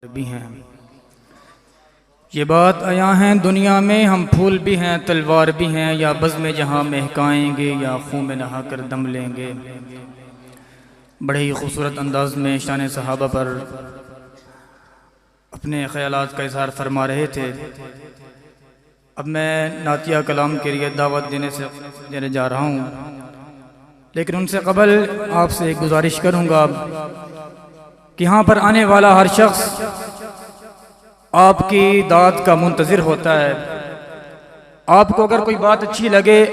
بھی ہیں یہ بات عیاں ہیں دنیا میں، ہم پھول بھی ہیں تلوار بھی ہیں، یا بزم جہاں مہکائیں گے یا خون میں نہا کر دم لیں گے۔ بڑے ہی خوبصورت انداز میں شان صحابہ پر اپنے خیالات کا اظہار فرما رہے تھے۔ اب میں نعتیہ کلام کے لیے دعوت دینے جا رہا ہوں، لیکن ان سے قبل آپ سے ایک گزارش کروں گا کہ یہاں پر آنے والا ہر شخص آپ کی داد کا منتظر ہوتا ہے۔ آپ کو اگر کوئی بات اچھی لگے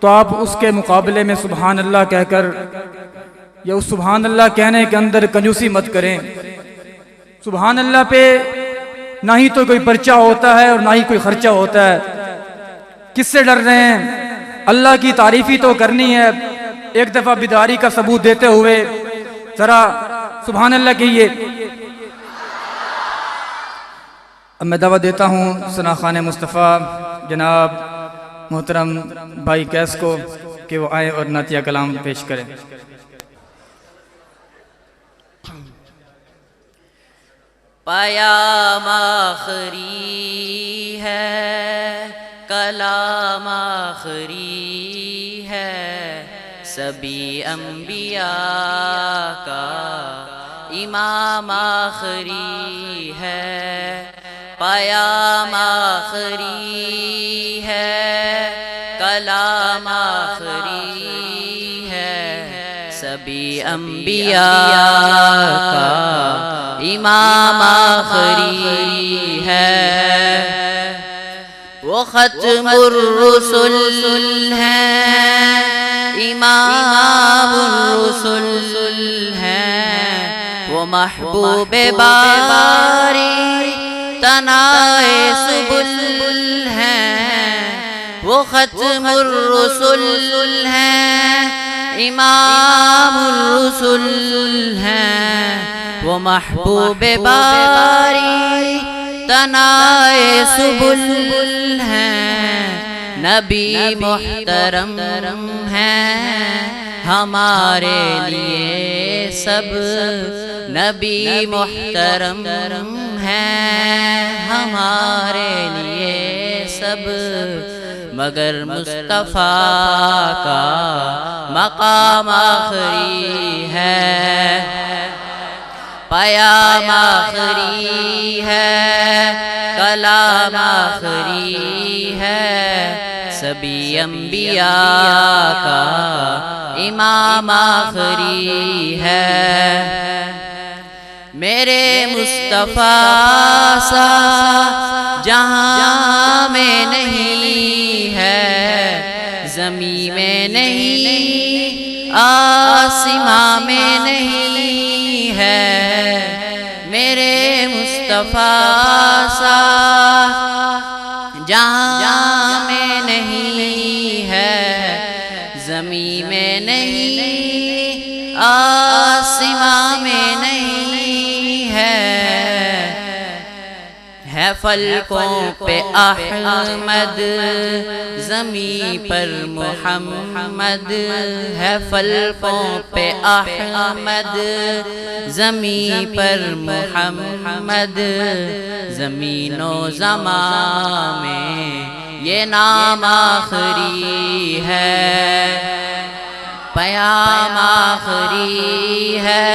تو آپ اس کے مقابلے میں سبحان اللہ کہہ کر یا اس سبحان اللہ کہنے کے اندر کنجوسی مت کریں۔ سبحان اللہ پہ نہ ہی تو کوئی پرچہ ہوتا ہے اور نہ ہی کوئی خرچہ ہوتا ہے۔ کس سے ڈر رہے ہیں؟ اللہ کی تعریفی تو کرنی ہے۔ ایک دفعہ بیداری کا ثبوت دیتے ہوئے ذرا سبحان اللہ کہیے۔ اب میں دعوت دیتا ہوں ثنا خان مصطفیٰ جناب محترم بھائی کیس کو کہ وہ آئے اور نعتیہ کلام پیش کریں۔ پیام آخری ہے، کلام آخری ہے، سبھی انبیاء کا امام آخری ہے۔ پیام آخری ہے، کلام آخری ہے، سبھی انبیاء کا امام آخری ہے۔ وہ ختم الرسل ہیں، امام الرسل ہیں، وہ محبوب باری تنائے سبل ہیں۔ وہ ختم الرسل ہیں، امام الرسل ہیں، وہ محبوب باری تنائے سبل ہیں۔ نبی محترم ہیں ہمارے لیے سب، نبی محترم ہیں ہمارے لیے سب، مگر مصطفیٰ کا مقام آخری ہے۔ پیام آخری ہے، کلام آخری ہے، سبھی انبیاء کا امام آخری ہے۔ میرے مصطفیٰ سا جہاں میں نہیں ہے، زمین میں نہیں، آسمان میں نہیں ہے۔ میرے مصطفیٰ سا جہاں میں نہیں ہے، زمین میں نہیں، آسمان میں نہیں ہے فلکوں پہ احمد، زمین پر محمد ہے، فلکوں پہ احمد، زمین پر محمد، زمین و زمان میں یہ نام آخری ہے۔ پیام آخری ہے،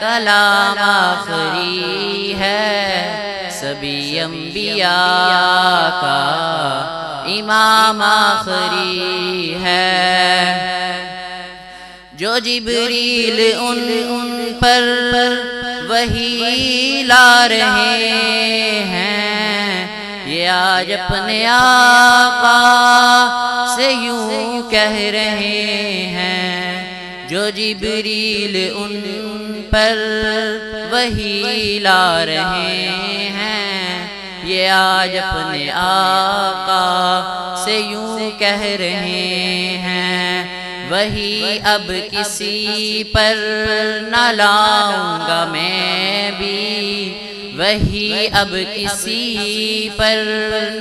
کلام آخری ہے، سبھی انبیاء کا امام آخری ہے۔ جو جبریل ان پر وحی لا رہے ہیں، یہ آج اپنے آقا سے یوں کہہ رہے ہیں۔ جو جبریل ان پر وحی لا رہے ہیں، یہ آج اپنے آقا سے یوں کہہ رہے ہیں۔ وہی اب کسی پر نہ لاؤں گا میں بھی، وہی اب کسی پر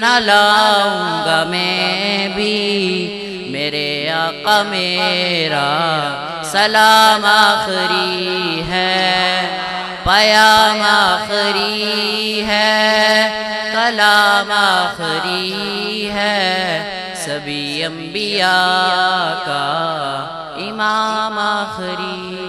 نہ لاؤں گا میں بھی، میرے آقا میرا سلام آخری ہے۔ پیام آخری ہے، کلام آخری ہے، سبھی انبیاء کا امام آخری